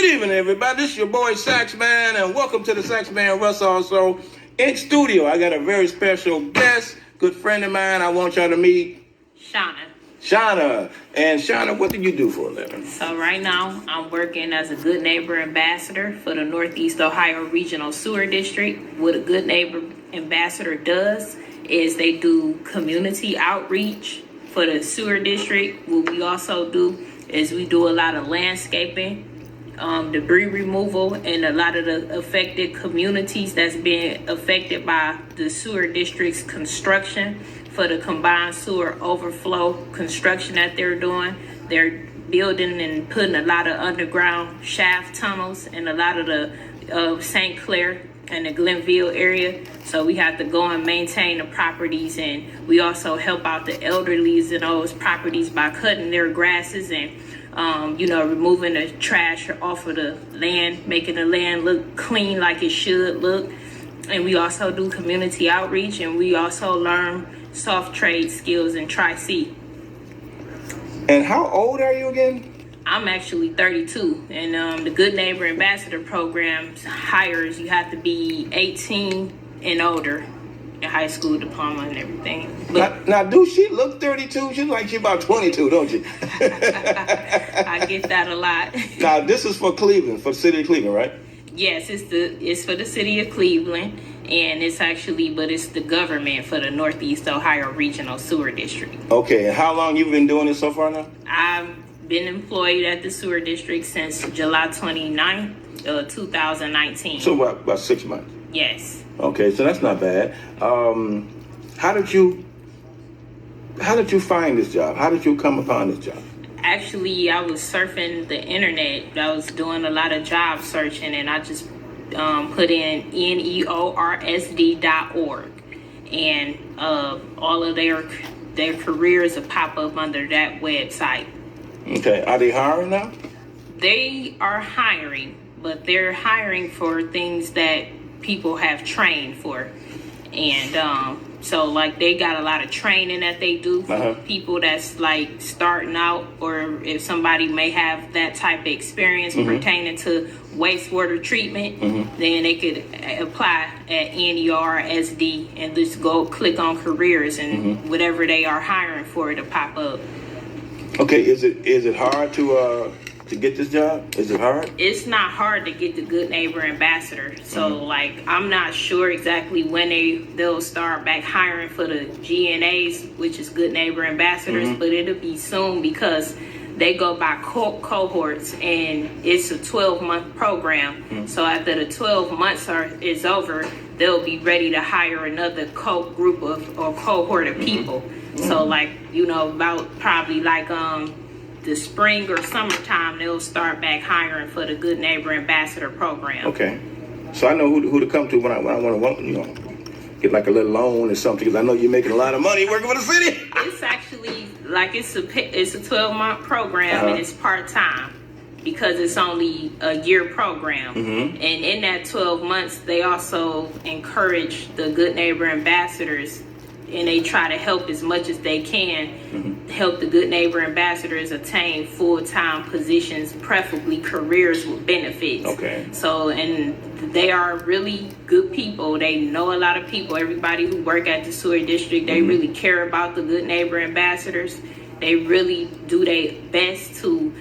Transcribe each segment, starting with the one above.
Good evening, everybody. This is your boy Saxman, and welcome to the Saxman Russaw Show. In studio, I got a very special guest, good friend of mine. I want y'all to meet Shawnna. Shawnna. And Shawnna, what do you do for a living? So right now, I'm working as a Good Neighbor Ambassador for the Northeast Ohio Regional Sewer District. What a Good Neighbor Ambassador does is they do community outreach for the sewer district. What we also do is we do a lot of landscaping, debris removal, and a lot of the affected communities that's being affected by the sewer district's construction for the combined sewer overflow construction that they're doing. They're building and putting a lot of underground shaft tunnels in a lot of the St. Clair and the Glenville area. So we have to go and maintain the properties, and we also help out the elderlies in those properties by cutting their grasses and removing the trash off of the land, making the land look clean like it should look. And we also do community outreach, and we also learn soft trade skills in Tri-C. And how old are you again? I'm actually 32, and the Good Neighbor Ambassador program hires you have to be 18 and older, your high school diploma and everything. But Now, do she look 32? She like she about 22, don't you? I get that a lot. Now, this is for Cleveland, for the city of Cleveland, right? Yes, it's for the city of Cleveland, and it's the government for the Northeast Ohio Regional Sewer District. Okay, and how long you been doing this so far now? I've been employed at the sewer district since July 29th, 2019. So about 6 months. Yes. Okay, so that's not bad. How did you find this job? How did you come upon this job? Actually, I was surfing the internet. I was doing a lot of job searching, and I just put in neorsd.org, and all of their careers will pop up under that website. Okay, are they hiring now? They are hiring, but they're hiring for things that people have trained for. And so like they got a lot of training that they do for people that's like starting out, or if somebody may have that type of experience pertaining to wastewater treatment, then they could apply at NERSD and just go click on careers, and whatever they are hiring for to pop up. Okay, is it hard to get this job? Is it hard? It's not hard to get the Good Neighbor Ambassador. So like I'm not sure exactly when they'll start back hiring for the GNAs, which is Good Neighbor Ambassadors, but it'll be soon because they go by cohorts, and it's a 12-month program. So after the 12 months is over, they'll be ready to hire another group of or cohort of people. So like, about probably like the spring or summertime, they'll start back hiring for the Good Neighbor Ambassador program. Okay, so I know who to come to when I want to get like a little loan or something, because I know you're making a lot of money working for the city. It's actually like it's a 12-month program, and it's part-time because it's only a year program. And in that 12 months, they also encourage the Good Neighbor Ambassadors, and they try to help as much as they can, help the Good Neighbor Ambassadors attain full-time positions, preferably careers with benefits. Okay. So, and they are really good people. They know a lot of people. Everybody who work at the sewer district, they really care about the Good Neighbor Ambassadors. They really do their best to,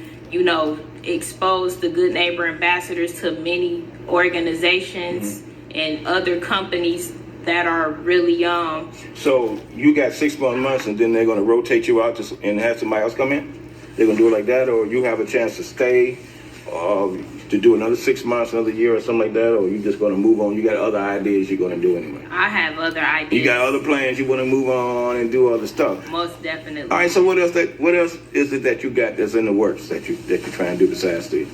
expose the Good Neighbor Ambassadors to many organizations and other companies that are really young. So you got 6 more months, and then they're going to rotate you out and have somebody else come in? They're going to do it like that, or you have a chance to stay to do another 6 months, another year or something like that, or you just going to move on? You got other ideas you're going to do anyway? I have other ideas. You got other plans, you want to move on and do other stuff? Most definitely. All right, so what else is it that you got that's in the works that you're trying to do besides the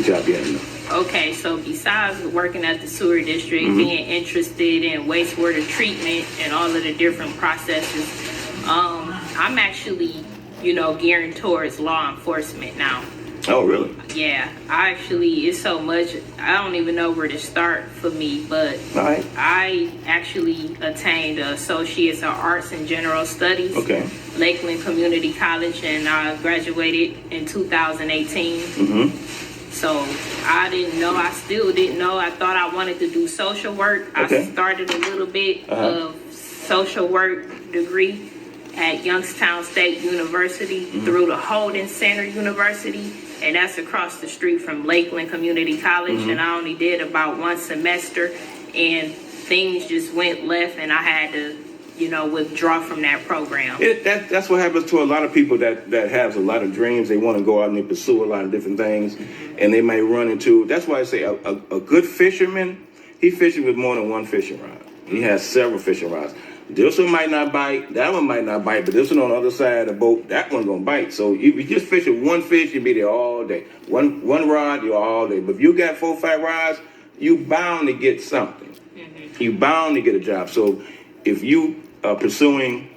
job you have? Okay, so besides working at the sewer district, being interested in wastewater treatment and all of the different processes, I'm actually, gearing towards law enforcement now. Oh, really? Yeah, it's so much, I don't even know where to start for me, but I actually attained an Associate's of Arts in General Studies. Okay. Lakeland Community College, and I graduated in 2018. So I didn't know. I still didn't know. I thought I wanted to do social work. Okay. I started a little bit of social work degree at Youngstown State University through the Holden Center University, and that's across the street from Lakeland Community College. And I only did about one semester, and things just went left, and I had to, withdraw from that program. That's what happens to a lot of people that have a lot of dreams. They want to go out and they pursue a lot of different things, and they might run into. That's why I say a good fisherman, he fishes with more than one fishing rod. He has several fishing rods. This one might not bite, that one might not bite, but this one on the other side of the boat, that one's gonna bite. So if you just fish with one fish, you'll be there all day. One rod, you're all day. But if you got 4 or 5 rods, you bound to get something. You bound to get a job. So if you are pursuing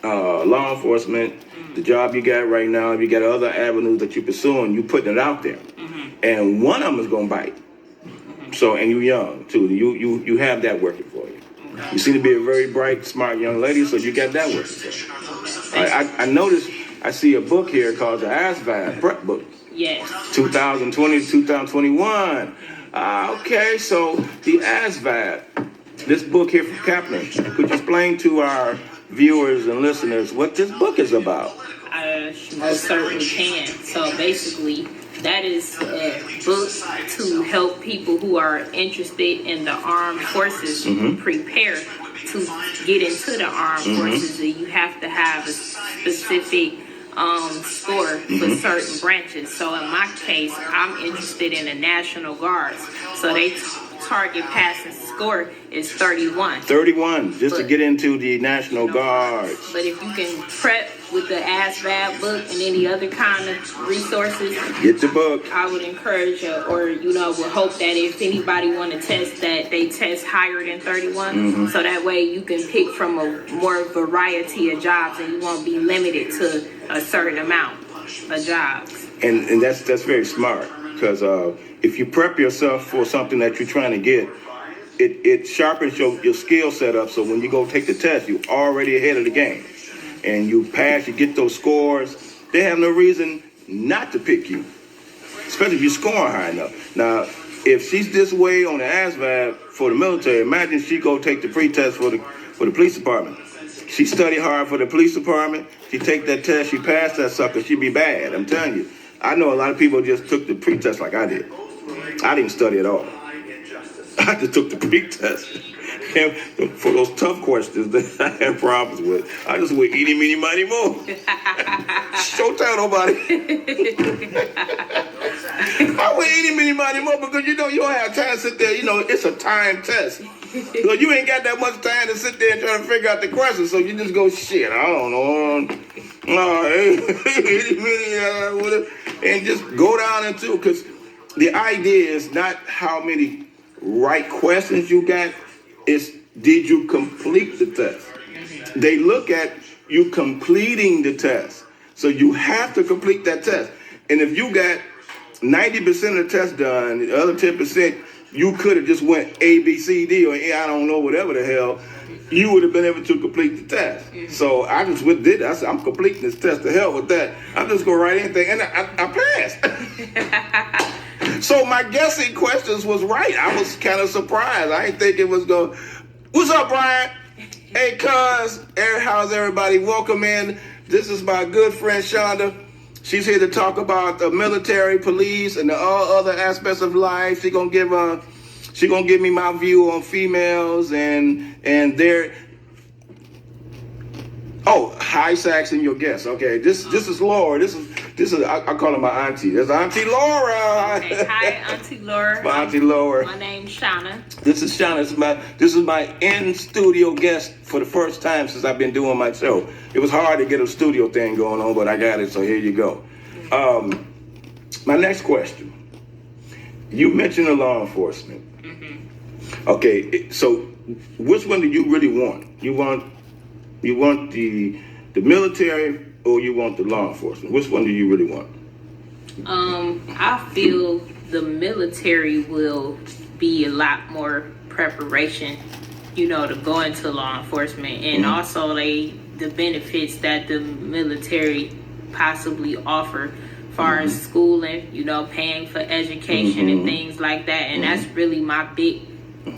law enforcement, the job you got right now, if you got other avenues that you're pursuing, you putting it out there. And one of them is gonna bite. So, and you're young too. You have that working for you. You seem to be a very bright, smart young lady, so you got that working for you. I noticed, I see a book here called the ASVAB prep book. Yes. 2020 to 2021. Okay, so the ASVAB, this book here from Kaplan, could you explain to our viewers and listeners what this book is about? I most certainly can. So basically, that is a book to help people who are interested in the armed forces prepare to get into the armed forces. And you have to have a specific score for certain branches. So in my case, I'm interested in the National Guards. So they target passing score is 31. 31, just to get into the National Guards. But if you can prep with the ASVAB book and any other kind of resources, get the book. I would encourage you, or would hope that if anybody want to test, that they test higher than 31, so that way you can pick from a more variety of jobs and you won't be limited to a certain amount of jobs. And that's very smart, because if you prep yourself for something that you're trying to get, it sharpens your skill set up, so when you go take the test, you're already ahead of the game. And you pass, you get those scores, they have no reason not to pick you, especially if you're scoring high enough. Now, if she's this way on the ASVAB for the military, imagine she go take the pre-test for the police department. She study hard for the police department, she take that test, she passed that sucker, she'd be bad, I'm telling you. I know a lot of people just took the pre-test like I did. I didn't study at all. I just took the pre-test. And for those tough questions that I had problems with, I just went eeny, meeny, miny, mo. Showtime, nobody. I went eeny, meeny, miny, mo, because you don't have time to sit there. It's a time test. So you ain't got that much time to sit there and try to figure out the questions. So you just go, shit, I don't know. And just go down into it, because the idea is not how many right questions you got. Is, did you complete the test? They look at you completing the test. So you have to complete that test. And if you got 90% of the test done, the other 10%, you could have just went A, B, C, D, or I don't know, whatever the hell, you would have been able to complete the test. So I just did that. I said, I'm completing this test. To hell with that. I'm just going to write anything. And I passed. So my guessing questions was right. I was kind of surprised. I didn't think it was going. What's up, Brian? Hey, Cuss. How's everybody? Welcome in. This is my good friend Shawnna. She's here to talk about the military, police, and all other aspects of life. She's gonna give me my view on females and their. Oh, hi, Saxman, your guest. Okay, this is Laura. This is I call her my auntie. That's Auntie Laura. Hey, hi, Auntie Laura. My Auntie Laura. My name's Shawnna. This is Shawnna. This is my in-studio guest for the first time since I've been doing my show. It was hard to get a studio thing going on, but I got it, so here you go. My next question. You mentioned the law enforcement. Okay, so which one do you really want? You want the military, or you want the law enforcement? Which one do you really want? I feel the military will be a lot more preparation, to go into law enforcement, and also the benefits that the military possibly offer far as schooling, you know, paying for education and things like that. And that's really my big,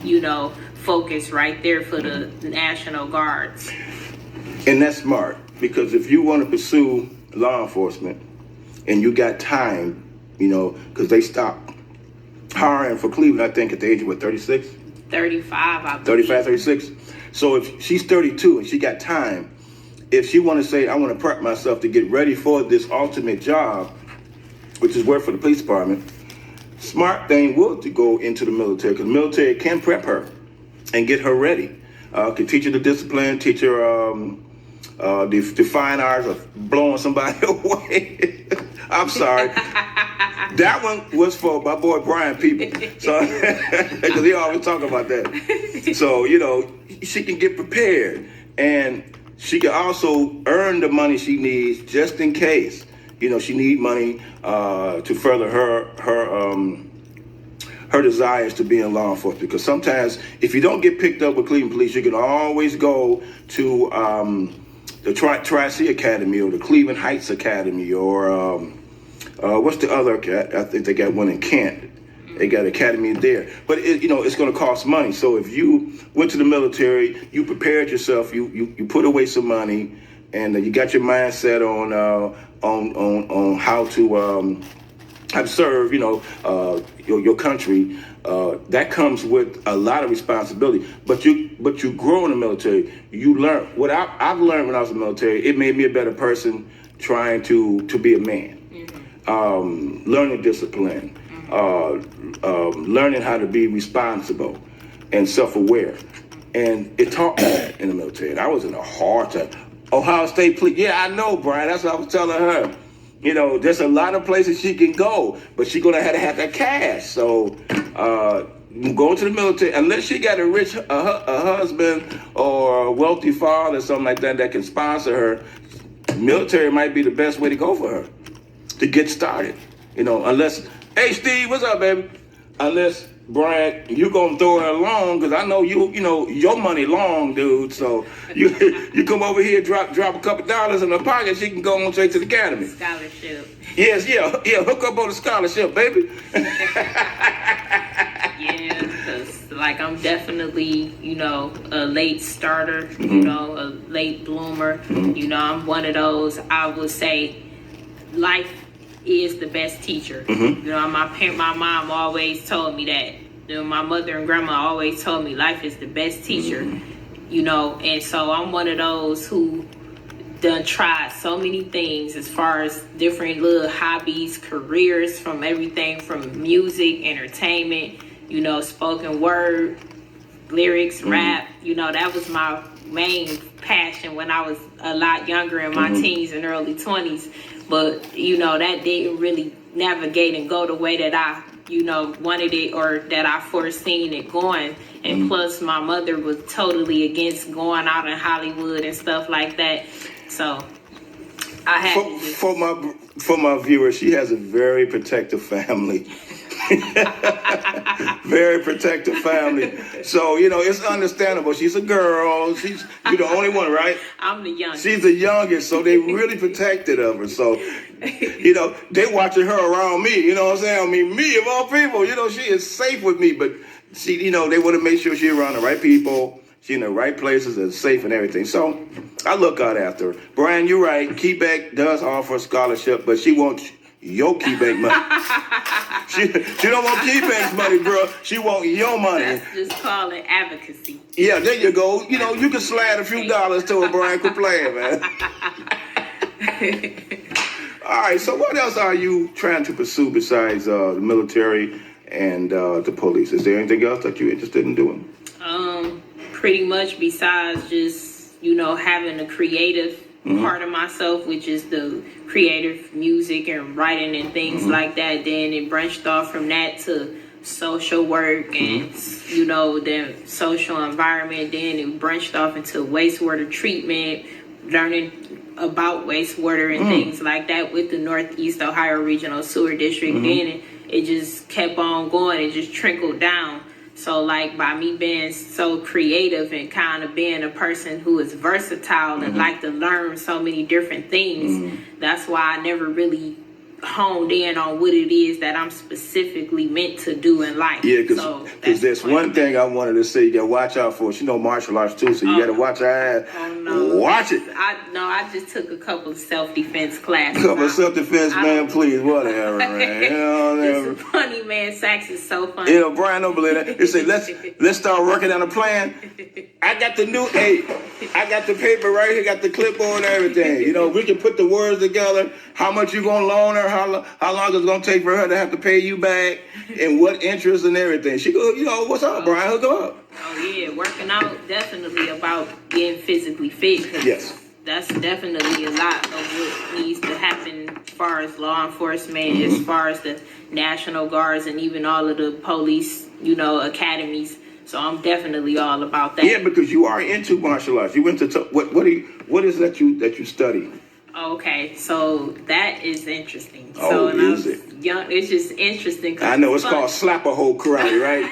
you know, focus right there for the National Guards. And that's smart, because if you want to pursue law enforcement and you got time, you know, because they stopped hiring for Cleveland, I think, at the age of what, 36? 35, I believe. 35, 36. So if she's 32 and she got time, if she want to say, I want to prep myself to get ready for this ultimate job, which is work for the police department, smart thing would to go into the military, because the military can prep her and get her ready. Can teach her the discipline, teach her the fine arts of blowing somebody away. I'm sorry. That one was for my boy Brian People. So, because he always talk about that. So, you know, she can get prepared, and she can also earn the money she needs just in case. You know, she need money to further her desires to be in law enforcement. Because sometimes, if you don't get picked up with Cleveland Police, you can always go to the Tri-C Academy or the Cleveland Heights Academy, or what's the other? I think they got one in Kent. They got an academy there, but you know, it's going to cost money. So if you went to the military, you prepared yourself, you put away some money, and you got your mindset on how to serve, you know, your country. That comes with a lot of responsibility. But you grow in the military. You learn what I've learned when I was in the military. It made me a better person trying to be a man. Learning discipline. Learning how to be responsible and self-aware. And it taught me that in the military. And I was in a hard time. Ohio State Police. Yeah, I know, Brian. That's what I was telling her. You know, there's a lot of places she can go, but she's going to have that cash. So going to the military, unless she got a rich a husband or a wealthy father or something like that can sponsor her, military might be the best way to go for her to get started. You know, unless... Hey, Steve, what's up, baby? Unless, Brian, you gonna throw her along, because I know you know, your money long, dude. So you come over here, drop a couple dollars in her pocket, she can go on straight to the academy. Scholarship. Yes, yeah, hook up on the scholarship, baby. Yeah, because, like, I'm definitely, you know, a late starter, you know, a late bloomer. You know, I'm one of those, I would say, life is the best teacher. You know, my mom always told me that. You know, my mother and grandma always told me life is the best teacher. You know, and so I'm one of those who done tried so many things as far as different little hobbies, careers, from everything from music, entertainment, you know, spoken word, lyrics, rap. You know, that was my main passion when I was a lot younger, in my teens and early 20s. But, you know, that didn't really navigate and go the way that I, you know, wanted it, or that I foreseen it going. And plus, my mother was totally against going out in Hollywood and stuff like that. So I had to just... For my viewers, she has a very protective family. Very protective family. So, you know, it's understandable. She's a girl. You're the only one, right? I'm the youngest. She's the youngest, so they really protected of her. So, you know, they watching her around me. You know what I'm saying? I mean, me of all people. You know, she is safe with me, but she, you know, they want to make sure she's around the right people. She's in the right places and safe and everything. So I look out after her. Brian, you're right. Quebec does offer a scholarship, but she wants your Quebec money. She don't want Quebec's money, bro. She want your money. Let's just call it advocacy. Yeah, there you go. You know, you can slide a few dollars to her, Brian. Quit playing, man. All right, so what else are you trying to pursue besides the military and the police? Is there anything else that you're interested in doing? Pretty much besides just, you know, having a creative part of myself, which is the creative music and writing and things like that. Then it branched off from that to social work and, you know, the social environment. Then it branched off into wastewater treatment, learning about wastewater and things like that with the Northeast Ohio Regional Sewer District. Then it just kept on going. It just trickled down. So, like, by me being so creative and kind of being a person who is versatile and like to learn so many different things, that's why I never really honed in on what it is that I'm specifically meant to do in life. Yeah, because there's one thing I wanted to say you got to watch out for. She know martial arts too, so you got to watch her ass. Oh, no. Watch it. I just took a couple of self-defense classes. Couple of self-defense, man, please, whatever, man. You know, it's funny, man. Sax is so funny. You know, Brian don't believe that. They say, let's start working on a plan. I got the paper right here, got the clipboard and everything. You know, we can put the words together. How much you gonna loan her? How long it's gonna take for her to have to pay you back, and what interest and everything. She go, you know, what's up, Brian? Hook up. Oh yeah, working out definitely about getting physically fit. Yes. That's definitely a lot of what needs to happen as far as law enforcement, as far as the National Guards, and even all of the police, you know, academies. So I'm definitely all about that. Yeah, because you are into martial arts. You went to what is that you study? Okay, so that is interesting. Oh, so when is I was it? young, it's just interesting. I know it's called slap-a-hole karate, right?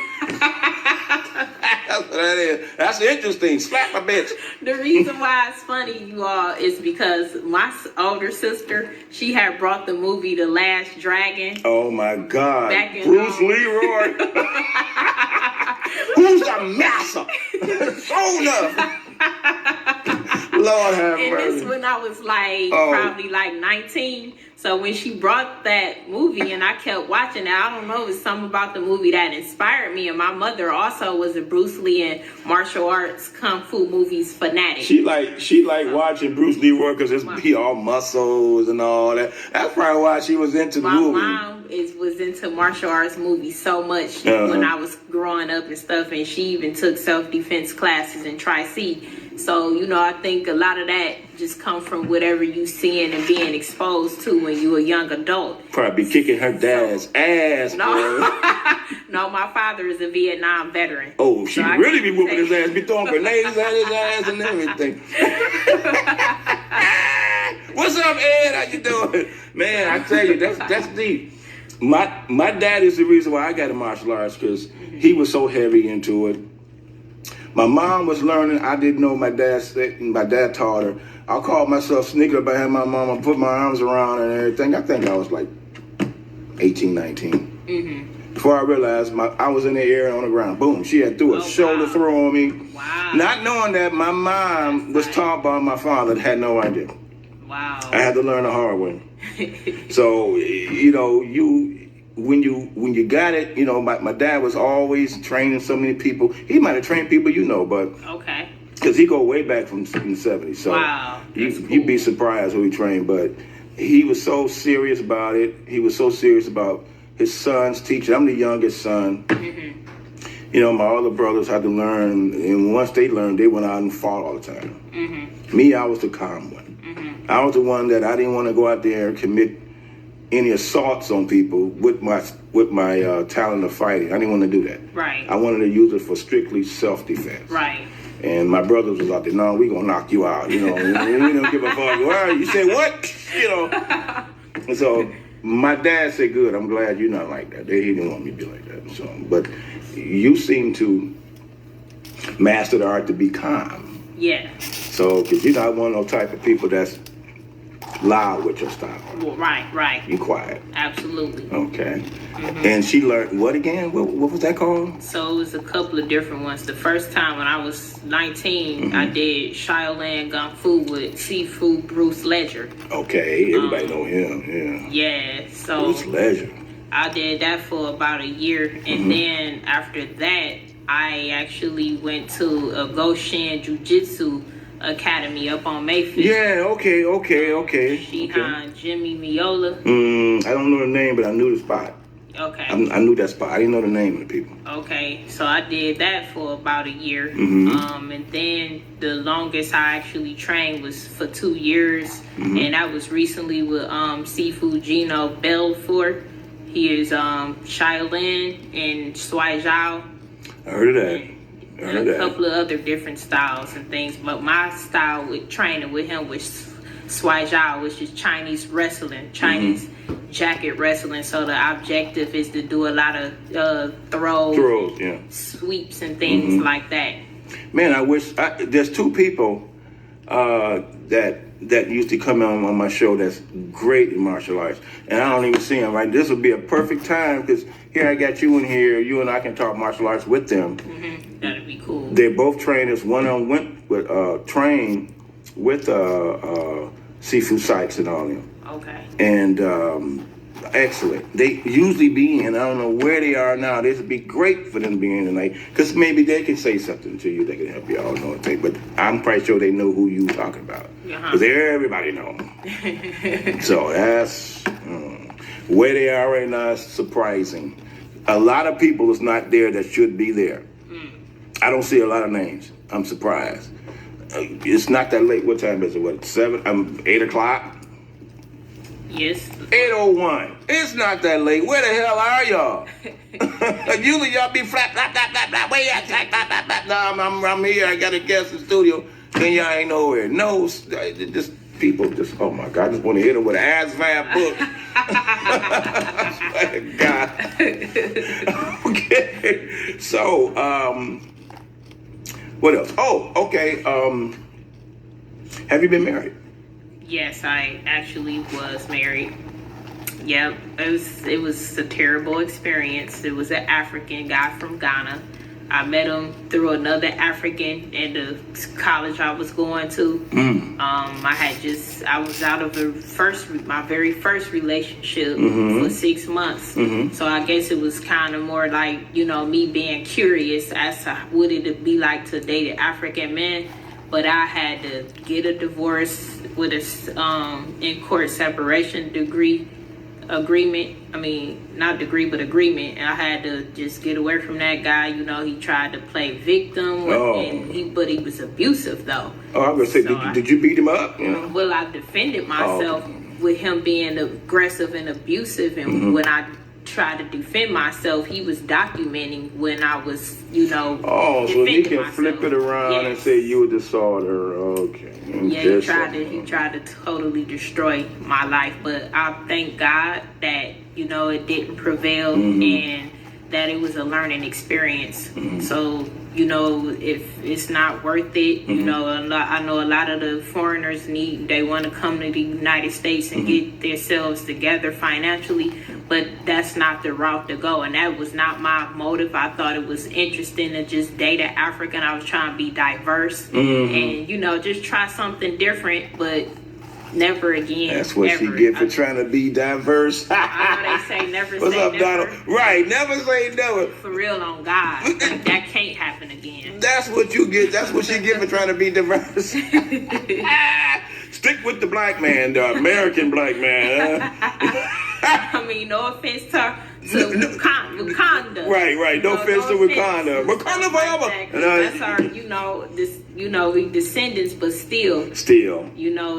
That's what that is. That's interesting. Slap a bitch. The reason why it's funny, you all, is because my older sister, she had brought the movie The Last Dragon. Oh my God. Back in Bruce Leroy. Who's the master? Shawnna. Lord have And mercy. this when I was like probably like 19. So when she brought that movie and I kept watching it, I don't know, it was something about the movie that inspired me. And my mother also was a Bruce Lee and martial arts kung fu movies fanatic. She like watching Bruce Leroy because he all muscles and all that. That's probably why she was into the movie. My mom was into martial arts movies so much when I was growing up and stuff, and she even took self-defense classes in Tri-C. So, you know, I think a lot of that just come from whatever you seeing and being exposed to when you a young adult. Probably be kicking her dad's ass, No, boy. no, my father is a Vietnam veteran. Oh, she So really be whooping his ass, be throwing grenades at his ass and everything. What's up, Ed? How you doing? Man, I tell you, that's deep. My dad is the reason why I got into martial arts, because he was so heavy into it. My mom was learning. I didn't know my dad said. My dad taught her. I called myself sneaking behind my mom and put my arms around her and everything. I think I was like 18, 19. Mm-hmm. Before I realized I was in the air and on the ground. Boom. She had threw a shoulder throw on me. Wow. Not knowing that my mom was taught by my father, had no idea. Wow. I had to learn the hard way. So, you know, when you got it, you know, my dad was always training so many people. He might have trained people, you know, but okay, because he go way back from the 70s. So wow, you'd be surprised who he trained. But he was so serious about it. He was so serious about his son's teaching. I'm the youngest son. Mm-hmm. You know, my other brothers had to learn, and once they learned, they went out and fought all the time. Mm-hmm. Me, I was the calm one. Mm-hmm. I was the one that I didn't want to go out there and commit any assaults on people with my talent of fighting. I didn't want to do that. Right. I wanted to use it for strictly self-defense. Right. And my brothers was out there, no, we gonna knock you out. You know, we don't give a fuck. Well, you say what? You know. And so my dad said, good, I'm glad you're not like that. He didn't want me to be like that. So, but you seem to master the art to be calm. Yeah. So, because you're not one of those type of people that's loud with your style. Well, right. You quiet. Absolutely. Okay. Mm-hmm. And she learned what again? What was that called? So it was a couple of different ones. The first time when I was 19, I did Shaolin Kung Fu with Sifu Bruce Ledger. Okay, everybody know him, yeah. Yeah, so Bruce Ledger. I did that for about a year, and then after that, I actually went to a Goshen Jiu-Jitsu Academy up on Mayfield. Yeah, okay. Shihan Jimmy Miola. I don't know the name, but I knew the spot. Okay. I knew that spot. I didn't know the name of the people. Okay, so I did that for about a year. And then the longest I actually trained was for 2 years. And that was recently with Sifu Gino Belfort. He is Shaolin and Swai Zhao. I heard of that. And a couple of other different styles and things. But my style with training with him was Swai Zhao, which is Chinese wrestling, Chinese jacket wrestling. So the objective is to do a lot of throws, yeah, sweeps and things like that. Man, I wish there's two people that that used to come on my show that's great in martial arts, and I don't even see them. Right, this would be a perfect time because here I got you in here. You and I can talk martial arts with them. Mm-hmm. That'd be cool. They're both trainers. One of them went with trained with Seafood Sykes and all them. Okay. And excellent. They usually be in. I don't know where they are now. This would be great for them to be in tonight because maybe they can say something to you. They can help you all know it. But I'm quite sure they know who you talking about because everybody know them. So that's where they are right now is surprising. A lot of people is not there that should be there. I don't see a lot of names. I'm surprised. It's not that late. What time is it? What, 8 o'clock? Yes. 8:01. It's not that late. Where the hell are y'all? Usually y'all be flap, flap, flap, flap, flap. Where y'all? Flap, flap, flap, flap. No, I'm here. I got a guest in the studio. And y'all ain't nowhere. No, just people just, oh my God, I just want to hit them with an ASVAB book. God. Okay. So, what else? Oh, okay. Have you been married? Yes, I actually was married. Yep, it was a terrible experience. It was an African guy from Ghana. I met him through another African in the college I was going to. I was out of my very first relationship for 6 months. So I guess it was kind of more like, me being curious as to what it be like to date an African man. But I had to get a divorce with a in court separation agreement. I mean, not degree, but agreement. And I had to just get away from that guy. He tried to play victim, but he was abusive though. Oh, I was gonna say, did you beat him up? Well, I defended myself with him being aggressive and abusive, and when I tried to defend myself, he was documenting when I was, Oh, so he can myself. Flip it around and say you were the assaulter. Okay. Yeah, he tried to totally destroy my life, but I thank God that it didn't prevail and that it was a learning experience. So if it's not worth it, I know a lot of the foreigners they want to come to the United States and get themselves together financially, but that's not the route to go, and that was not my motive. I thought it was interesting to just date an African. I was trying to be diverse and just try something different, but never again. That's what she get for trying to be diverse. I know they say never What's say up, never. Donald? Right, never say never. For real, on God. Like, that can't happen again. That's what you get. That's what she get for trying to be diverse. Stick with the black man, the American black man. I mean, no offense to Wakanda. Right. No offense to Wakanda. Wakanda forever. That's our, we descendants, but still.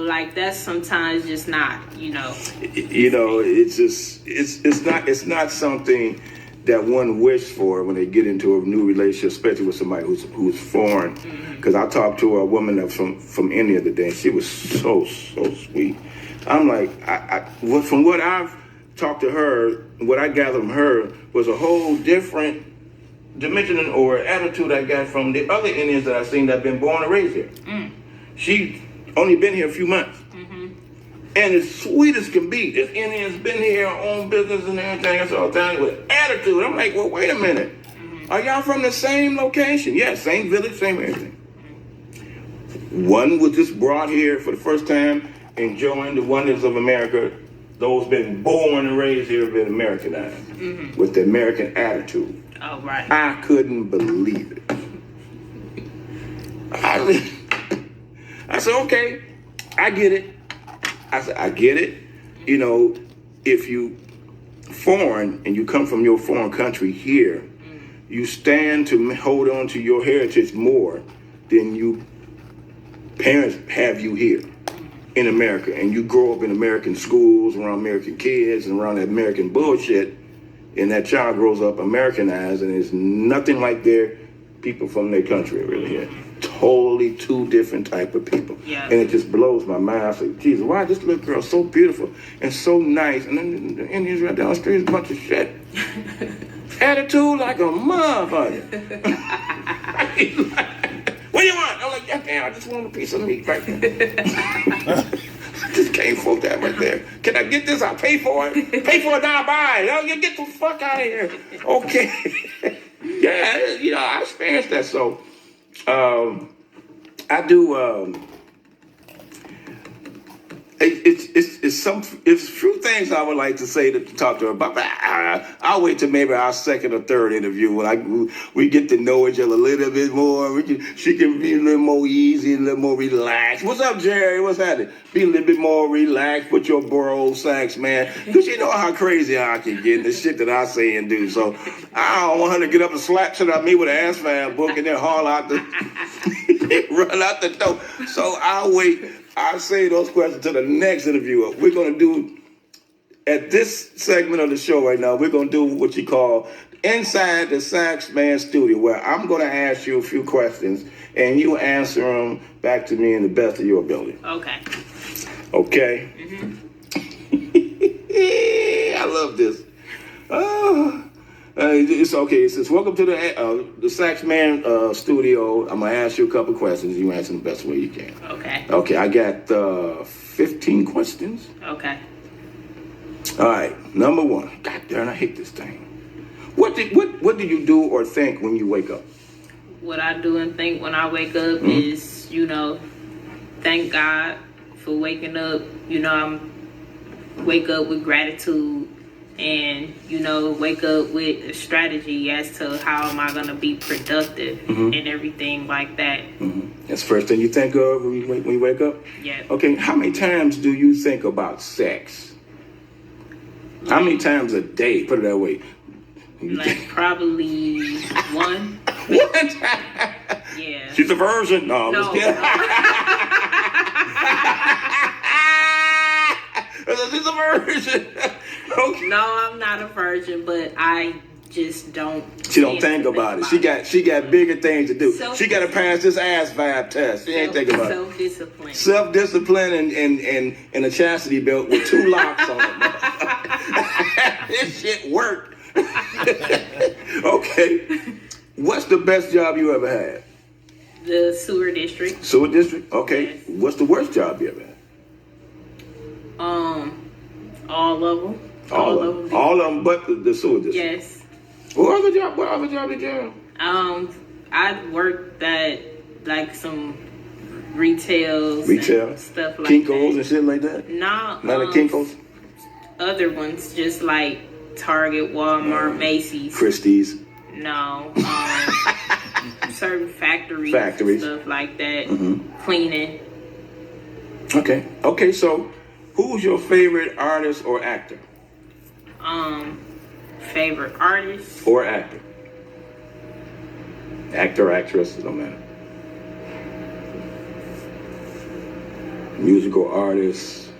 Like that's sometimes just not, It's just, it's not something that one wishes for when they get into a new relationship, especially with somebody who's foreign. Because I talked to a woman that's from India today, and she was so sweet. I'm like, from what I've talked to her, what I gathered from her was a whole different dimension or attitude I got from the other Indians that I've seen that have been born and raised here. She only been here a few months. And as sweet as can be, this Indian's been here, own business and everything, that's all the time with attitude. I'm like, well, wait a minute. Are y'all from the same location? Yeah, same village, same everything. One was just brought here for the first time, enjoying the wonders of America. Those been born and raised here have been Americanized with the American attitude. Oh, right. I couldn't believe it. I said, okay, I get it. I said, I get it. If you foreign and you come from your foreign country here, you stand to hold on to your heritage more than you parents have you here in America. And you grow up in American schools, around American kids, and around that American bullshit, and that child grows up Americanized, and there's nothing like their people from their country really here. Totally two different type of people. Yeah. And it just blows my mind. I say, Jesus, why is this little girl so beautiful and so nice? And then the Indians right down the street is a bunch of shit. Attitude like a motherfucker. What do you want? I'm like, yeah, man, I just want a piece of meat right there. I just came for that right there. Can I get this? I'll pay for it. Pay for it now, buy it. Oh, you get the fuck out of here. Okay. Yeah, I experienced that. So, I do. It's a few things I would like to say to talk to her about, but I'll wait till maybe our second or third interview when we get to know each other a little bit more. She can be a little more easy, a little more relaxed. What's up, Jerry? What's happening? Be a little bit more relaxed with your bro, Saxman, because you know how crazy I can get, the shit that I say and do. So I don't want her to get up and slap shit out me with an ass fan book and then haul out the run out the door. So I'll wait. I'll save those questions to the next interview. We're going to do, at this segment of the show right now, we're going to do what you call Inside the Saxman Studio, where I'm going to ask you a few questions, and you answer them back to me in the best of your ability. Okay. Okay? I love this. It's okay. It says, welcome to the Saxman studio. I'm going to ask you a couple questions. You answer the best way you can. Okay. Okay, I got 15 questions. Okay. All right, number one. God darn, I hate this thing. What do you do or think when you wake up? What I do and think when I wake up is, thank God for waking up. I'm wake up with gratitude. And, wake up with a strategy as to how am I going to be productive and everything like that. That's the first thing you think of when you wake up? Yeah. Okay, how many times do you think about sex? How many times a day? Put it that way. Like probably one. One? Yeah. She's a virgin? No, I'm just kidding. She's a virgin. Okay. No, I'm not a virgin, but I just don't. She don't think about it. She got bigger things to do. She got to pass this ass vibe test. She ain't thinking about it. Self-discipline. Self-discipline and a chastity belt with 2 locks on it. This shit worked. Okay. What's the best job you ever had? The sewer district. Sewer district? Okay. Yes. What's the worst job you ever had? All of them. All of them but the sewer district? Yes. What other job did you have? I worked at like some retail stuff like Kinko's that. and shit like that? No. Not at Kinko's? Other ones, just like Target, Walmart, Macy's. Christie's? No. Certain factories. And stuff like that. Cleaning. Okay, so who's your favorite artist or actor? Favorite artist? Or actor. Actor, actress, it don't matter. Musical artist.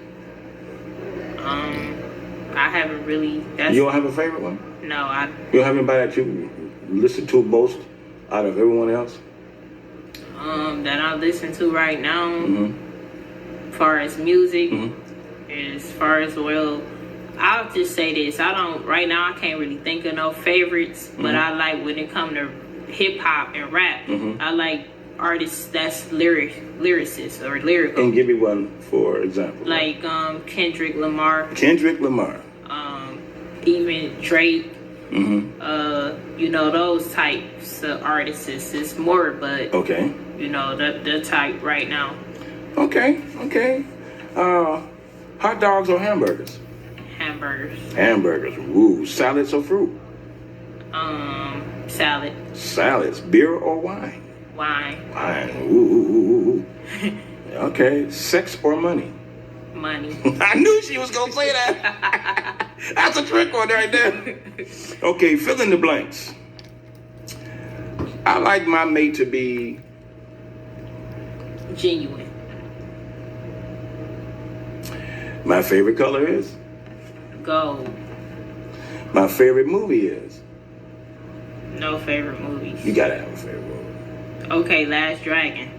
I haven't really. You don't have a favorite one? No, You don't have anybody that you listen to most out of everyone else? That I listen to right now. As far as music, I'll just say this. Right now I can't really think of no favorites, but I like when it come to hip hop and rap, I like artists that's lyricists or lyrical. And give me one for example. Like Kendrick Lamar. Even Drake. Those types of artists is more, but the type right now. Okay. Hot dogs or hamburgers? Hamburgers. Ooh, salads or fruit? Salad. Salads. Beer or wine? Wine. Ooh. Okay. Sex or money? Money. I knew she was gonna say that. That's a trick one right there. Okay, fill in the blanks. I like my mate to be genuine. My favorite color is gold. My favorite movie is no favorite movies. You gotta have a favorite movie. Okay, Last Dragon.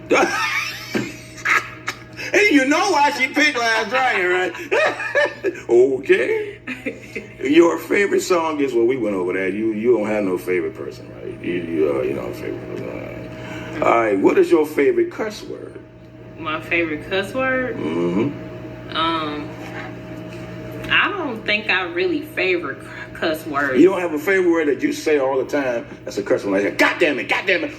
And you know why she picked Last Dragon, right? Okay. Your favorite song is, well, we went over that. You don't have no favorite person, right? You know favorite person. All right, what is your favorite cuss word? My favorite cuss word? I don't think I really favor cuss words. You don't have a favorite word that you say all the time that's a cuss word, like God damn it,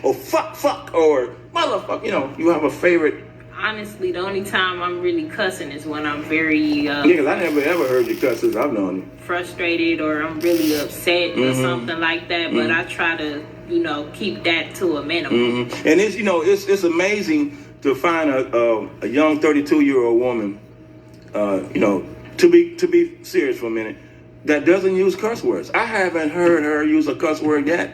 or fuck, or motherfucker. You know, you have a favorite. Honestly, the only time I'm really cussing is when I'm very because I never ever heard you cuss since I've known you. Frustrated, or I'm really upset or something like that. But I try to, keep that to a minimum. And it's amazing to find a young 32-year-old woman, to be serious for a minute, that doesn't use cuss words. I haven't heard her use a cuss word yet,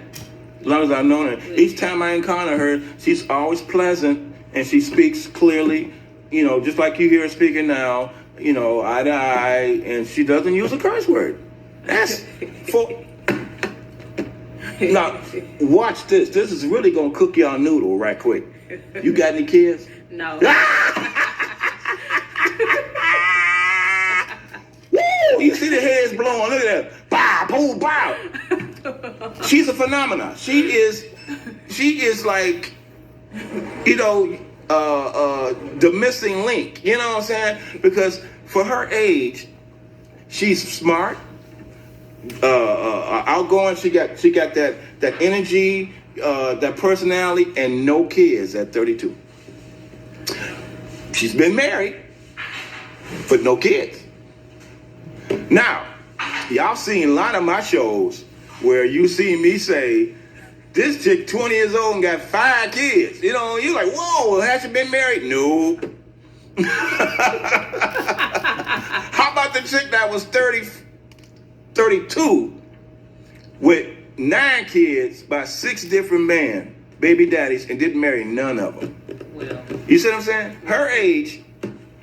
as long as I've known her. Each time I encounter her, she's always pleasant and she speaks clearly, just like you hear her speaking now, eye to eye, and she doesn't use a curse word. That's for. Now, watch this. This is really gonna cook y'all noodle right quick. You got any kids? No. Woo! You see the heads blowing. Look at that. Bow, boom, bow. She's a phenomenon. She is like, the missing link. You know what I'm saying? Because for her age, she's smart, outgoing. She got that energy, that personality, and no kids at 32. She's been married, but no kids. Now, y'all seen a lot of my shows where you see me say, this chick 20 years old and got 5 kids. You're like, whoa, has she been married? No. How about the chick that was 32 with 9 kids by 6 different men, baby daddies, and didn't marry none of them? Well, you see what I'm saying? Her age.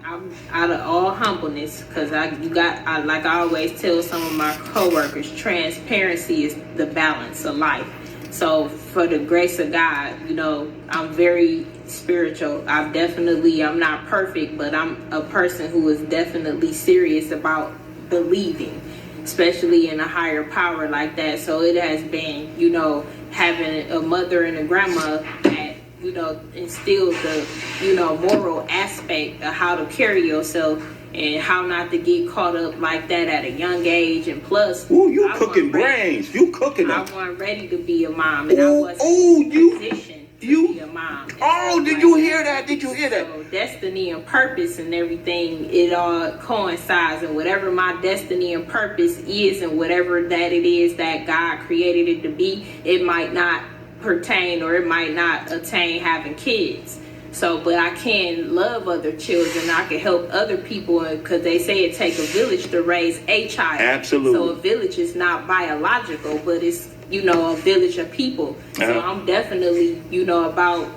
I'm out of all humbleness, because like I always tell some of my coworkers, transparency is the balance of life. So for the grace of God, I'm very spiritual. I'm not perfect, but I'm a person who is definitely serious about believing, especially in a higher power like that. So it has been, having a mother and a grandma that, instilled the, moral aspect of how to carry yourself and how not to get caught up like that at a young age. And plus, ooh, you cooking brains. You cooking them. I wasn't ready to be a mom, and I wasn't positioned to be a mom. Did you hear that? Did you hear that? So destiny and purpose and everything, it all coincides. And whatever my destiny and purpose is, and whatever that it is that God created it to be, it might not pertain, or it might not attain having kids. So, but I can love other children. I can help other people, because they say it takes a village to raise a child. Absolutely. So a village is not biological, but it's, a village of people. So I'm definitely, about,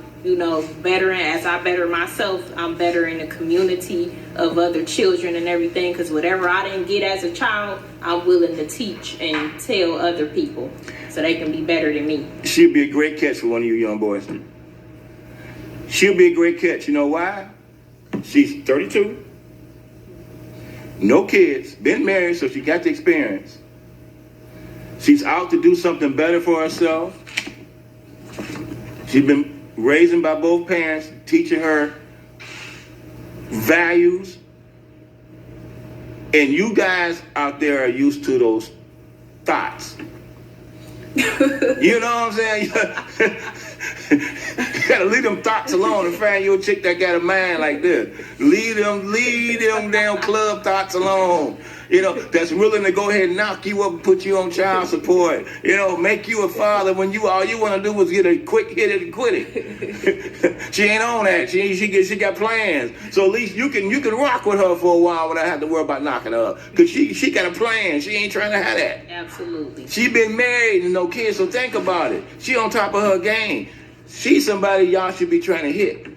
bettering. As I better myself, I'm better in the community of other children and everything, because whatever I didn't get as a child, I'm willing to teach and tell other people so they can be better than me. She'd be a great catch for one of you young boys. She'll be a great catch. You know why? She's 32, no kids, been married, so she got the experience. She's out to do something better for herself. She's been raised by both parents, teaching her values. And you guys out there are used to those thoughts. You know what I'm saying? You gotta leave them thoughts alone and find you a chick that got a mind like this. Leave them damn club thoughts alone. That's willing to go ahead and knock you up and put you on child support. Make you a father when all you want to do was get a quick hit it and quit it. She ain't on that. She got plans. So at least you can rock with her for a while without having to worry about knocking her up. Because she got a plan. She ain't trying to have that. Absolutely. She been married and no kids, so think about it. She on top of her game. She's somebody y'all should be trying to hit.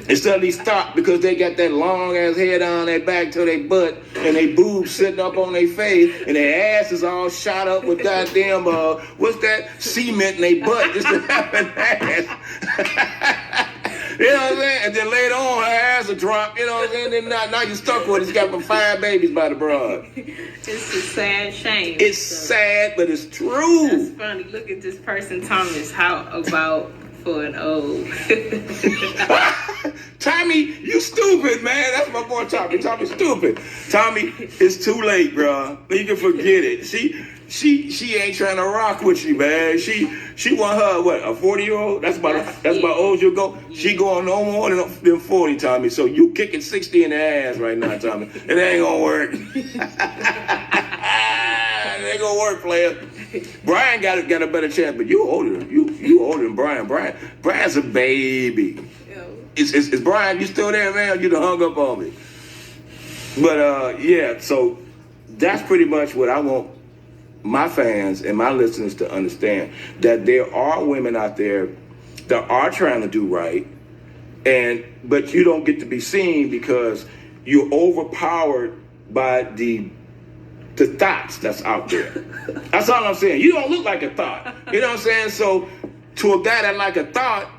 Instead of these thoughts, because they got that long ass head on their back to their butt, and they boobs sitting up on their face, and their ass is all shot up with goddamn what's that, cement in their butt just to have an ass. You know what I'm saying? And then later on, her ass will drop. You know what I'm saying? Then now you're stuck with it. She's got 5 babies by the broad. It's a sad shame. It's sad, but it's true. That's funny. Look at this person, Thomas. How about For an old. Tommy, you stupid, man. That's my boy Tommy. Tommy's stupid. Tommy, it's too late, bro. You can forget it. She ain't trying to rock with you, man. She want her, what, a 40-year-old? That's about old you'll go. She going no more than 40, Tommy. So you kicking 60 in the ass right now, Tommy. It ain't gonna work. It ain't gonna work, player. Brian got a better chance, but you older. You older than Brian. Brian's a baby. Is Brian, you still there, man? You done hung up on me. But yeah, so that's pretty much what I want my fans and my listeners to understand, that there are women out there that are trying to do right, but you don't get to be seen because you're overpowered by the thoughts that's out there. That's all I'm saying. You don't look like a thought. You know what I'm saying? So to a guy that like a thought,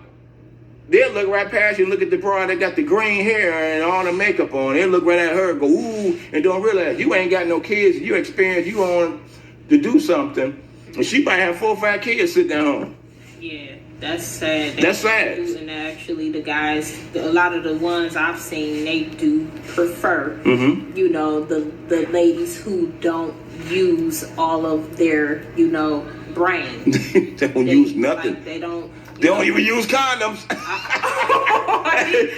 they'll look right past you and look at the broad that got the green hair and all the makeup on. They'll look right at her and go, ooh, and don't realize you ain't got no kids. You experience, you on to do something, and she might have 4 or 5 kids sitting at home. Yeah, that's sad. That's sad. And actually, the guys, a lot of the ones I've seen, they do prefer, you know, the ladies who don't use all of their, you know, brand. They don't use nothing. Like, they don't even use condoms.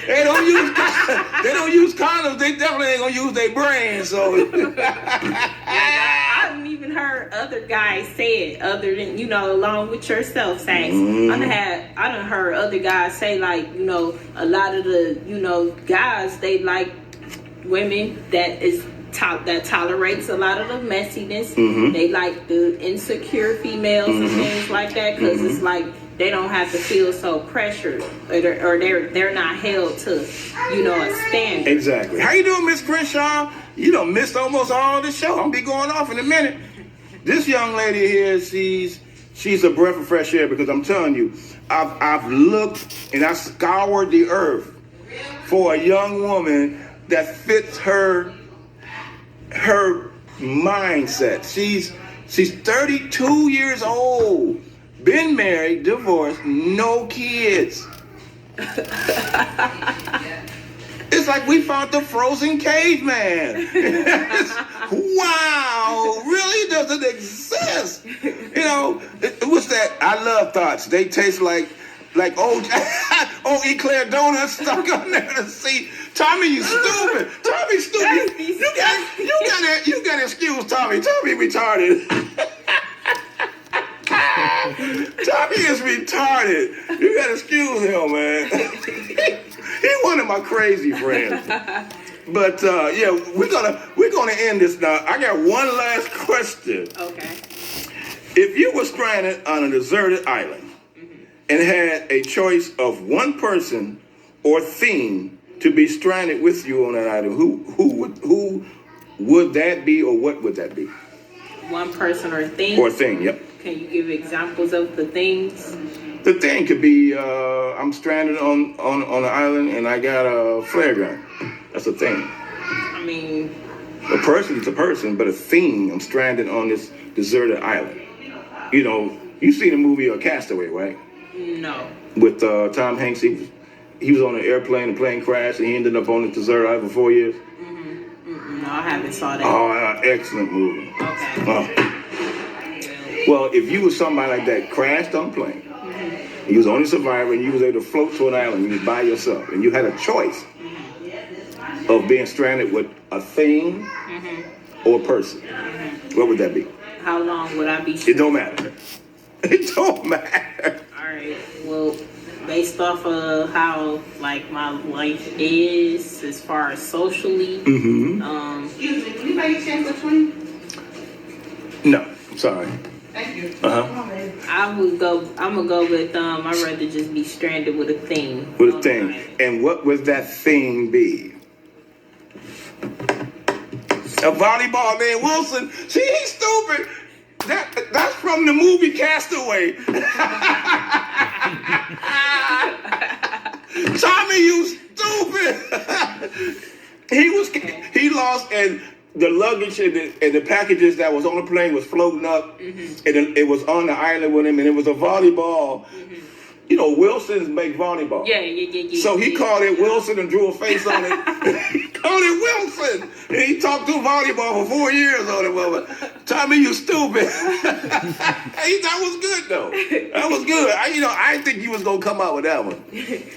They don't use condoms. They definitely ain't gonna use their brand. So I haven't even heard other guys say it, other than, you know, along with yourself, Sax. I done heard other guys say, like, you know, a lot of the, you know, guys, they like women that tolerates a lot of the messiness. They like the insecure females and things like that, because it's like they don't have to feel so pressured, or they're not held to, you know, a standard. Exactly. How you doing, Miss Crenshaw? You done missed almost all the show. I'm gonna be going off in a minute. This young lady here, she's a breath of fresh air, because I'm telling you, I've looked and I scoured the earth for a young woman that fits her mindset. She's 32 years old, been married, divorced, no kids. It's like we found the frozen caveman. Wow, really doesn't exist. You know, what's that? I love thoughts. They taste like old eclair donuts stuck on there. See, Tommy, you stupid. Tommy, stupid. You got to excuse Tommy. Tommy retarded. Tommy is retarded. You got to excuse him, man. He's one of my crazy friends. But yeah, we're gonna end this now. I got one last question. Okay. If you were stranded on a deserted island and had a choice of one person or thing to be stranded with you on that island, who would that be, or what would that be? One person or thing? Or thing, yep. Can you give examples of the things? The thing could be, I'm stranded on an island and I got a flare gun. That's a thing. I mean, a person is a person, but a thing, I'm stranded on this deserted island. You know, you seen the movie Castaway, right? No. With Tom Hanks, he was on an airplane, the plane crashed, and he ended up on the deserted island for 4 years. No, I haven't saw that. Oh, excellent movie. Okay. Well, if you was somebody like that, crashed on a plane, you was the only survivor, and you was able to float to an island, you was by yourself, and you had a choice of being stranded with a thing or a person, what would that be? How long would I be stranded? It don't matter. It don't matter. All right. Well, based off of how, like, my life is as far as socially, Excuse me, can you make a chance for 20? No, I'm sorry. Thank you. I'm gonna go with I'd rather just be stranded with a thing. With a thing. And what would that thing be? A volleyball, man. Wilson. See, he's stupid. That's from the movie Castaway. Tommy, you stupid. He lost, and the luggage and the packages that was on the plane was floating up, and it was on the island with him, and it was a volleyball. Wilson's make volleyball. Yeah. So he called it Wilson and drew a face on it. He called it Wilson. And he talked through volleyball for 4 years on it. Well, Tommy, you stupid. Hey, that was good, though. That was good. I didn't think you was going to come out with that one.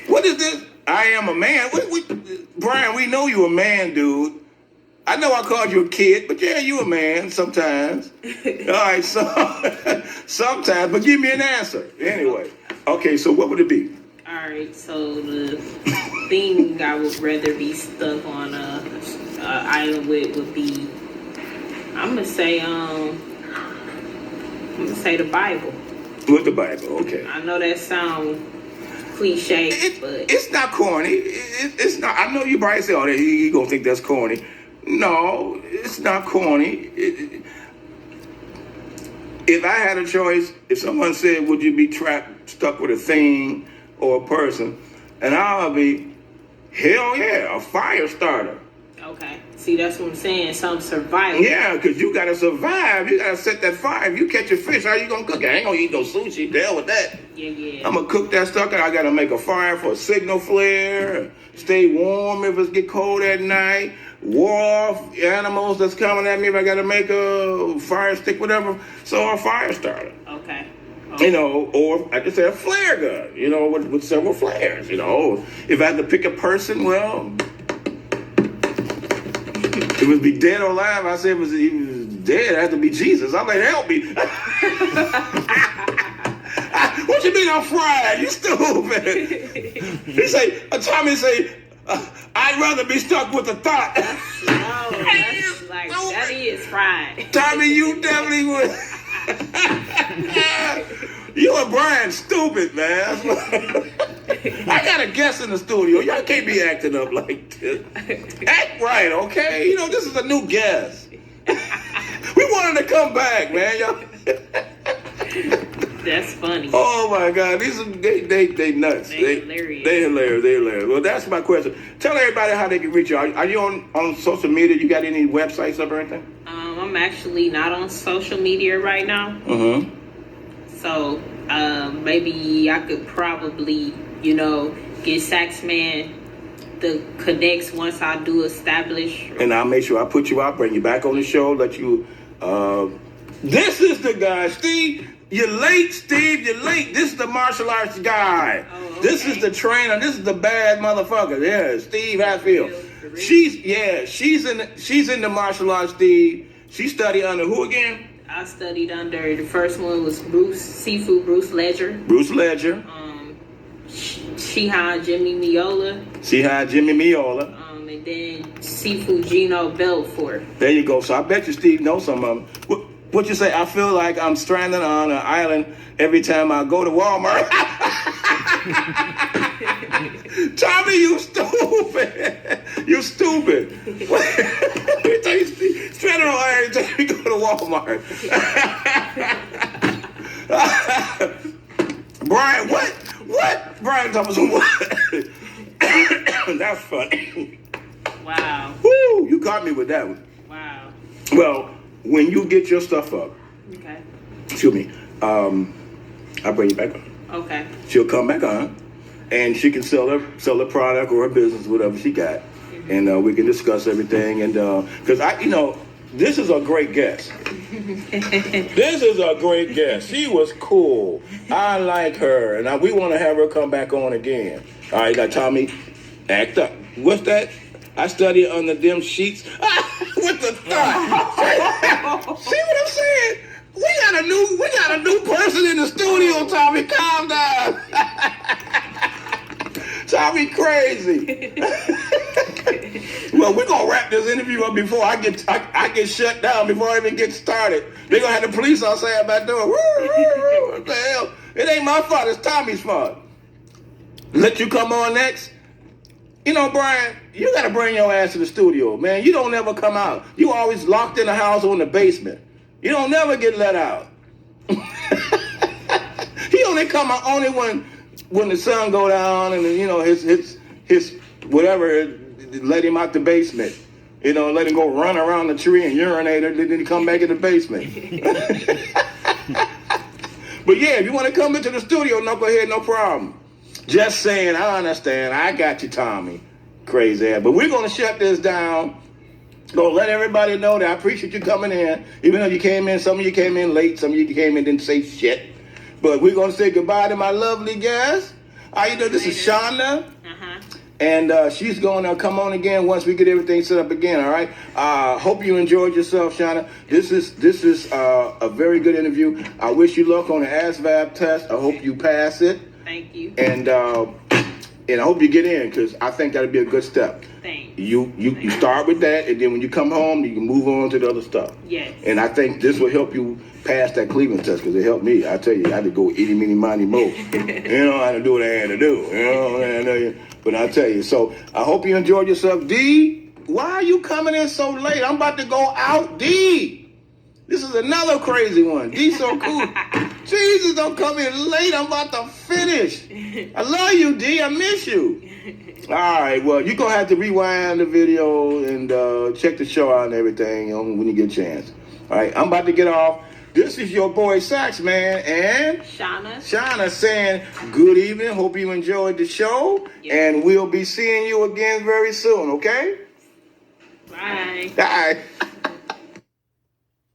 What is this? I am a man. Brian, we know you a man, dude. I know I called you a kid, but yeah, you a man sometimes. All right, so sometimes, but give me an answer. Anyway, okay, so what would it be? All right, so the thing I would rather be stuck on a island with would be, I'm gonna say the Bible. With the Bible, okay. I know that sounds cliche, but it's not corny. It's not. I know you probably say, "Oh, he gonna think that's corny." No, it's not corny. If I had a choice, if someone said, "Would you be stuck with a thing or a person?" and I'll be, hell yeah, a fire starter. okay. See, that's what I'm saying. Some survival. Yeah, because you gotta survive. You gotta set that fire. If you catch a fish, how you gonna cook it? I ain't gonna eat no sushi. The hell with that. Yeah. I'm gonna cook that stuff, and I gotta make a fire for a signal flare. Stay warm if it get cold at night. War off animals that's coming at me if I gotta make a fire stick, whatever. So a fire starter. Okay. Or I could say a flare gun, with several flares, If I had to pick a person, well, it would be dead or alive. I said he was dead, it had to be Jesus. I'm like, help me. What you mean I'm fried? You stupid. Tommy say, I'd rather be stuck with a thought. No, that's like, that is fried. Tommy, you definitely would. You and Brian stupid, man. I got a guest in the studio. Y'all can't be acting up like this. Act right, okay? This is a new guest. We want him to come back, man. Y'all. That's funny. Oh my God, these are they nuts. They hilarious. They hilarious. Well, that's my question. Tell everybody how they can reach you. Are you on social media? You got any websites up or anything? I'm actually not on social media right now. Mm-hmm. So maybe I could probably, get Saxman the connects once I do establish. And I'll make sure I put you out, bring you back on the show, let you. This is the guy, Steve. You're late, Steve. You're late. This is the martial arts guy. Oh, okay. This is the trainer. This is the bad motherfucker. Yeah, Steve Hatfield. She's in the martial arts, Steve. She studied under who again? I studied under, the first one was Bruce Ledger. Bruce Ledger. Shihan Jimmy Miola. And then Seafood Gino Belfort. There you go. So I bet you Steve knows some of them. What you say? I feel like I'm stranded on an island every time I go to Walmart. Tommy, you stupid. You stupid. Let me tell you, stranded on an island every time you go to Walmart. Brian, what? Brian Thomas, what? That's funny. Wow. Woo, you caught me with that one. Wow. Well, when you get your stuff up, Okay. excuse me, I'll bring you back on. Okay. She'll come back on, and she can sell her product or her business, whatever she got, and we can discuss everything. And because this is a great guest. This is a great guest. She was cool. I like her, and we want to have her come back on again. All right, now Tommy, act up. What's that? I study under them sheets. What the thought? See what I'm saying? We got a new person in the studio, Tommy. Calm down. Tommy crazy. Well, we're gonna wrap this interview up before I get shut down, before I even get started. They're gonna have the police outside my door. What the hell? It ain't my fault, it's Tommy's fault. Let you come on next. Brian, you gotta bring your ass to the studio, man. You don't ever come out. You always locked in the house or in the basement. You don't never get let out. He only come out only when the sun go down and his whatever, let him out the basement. Let him go run around the tree and urinate, and then he come back in the basement. But yeah, if you want to come into the studio, knucklehead, no problem. Just saying, I understand. I got you, Tommy. Crazy ass. But we're going to shut this down. Gonna let everybody know that I appreciate you coming in. Even though you came in, some of you came in late, some of you came in didn't say shit. But we're gonna say goodbye to my lovely guest. How you doing? This is Shawnna. And she's gonna come on again once we get everything set up again, all right? Hope you enjoyed yourself, Shawnna. This is a very good interview. I wish you luck on the ASVAB test. I hope you pass it. Thank you. And I hope you get in, because I think that'll be a good step. Thanks. You start with that, and then when you come home, you can move on to the other stuff. Yes. And I think this will help you pass that Cleveland test, because it helped me. I tell you, I had to go itty, meeny, miny, mo. You know, I had to do what I had to do. You know, but I tell you, so I hope you enjoyed yourself. D, why are you coming in so late? I'm about to go out, D. This is another crazy one. D so cool. Jesus, don't come in late. I'm about to finish. I love you, D. I miss you. All right, well, you're going to have to rewind the video and check the show out and everything, you know, when you get a chance. All right, I'm about to get off. This is your boy Saxman and Shawnna saying good evening. Hope you enjoyed the show. Yes. And we'll be seeing you again very soon, okay? Bye. Bye.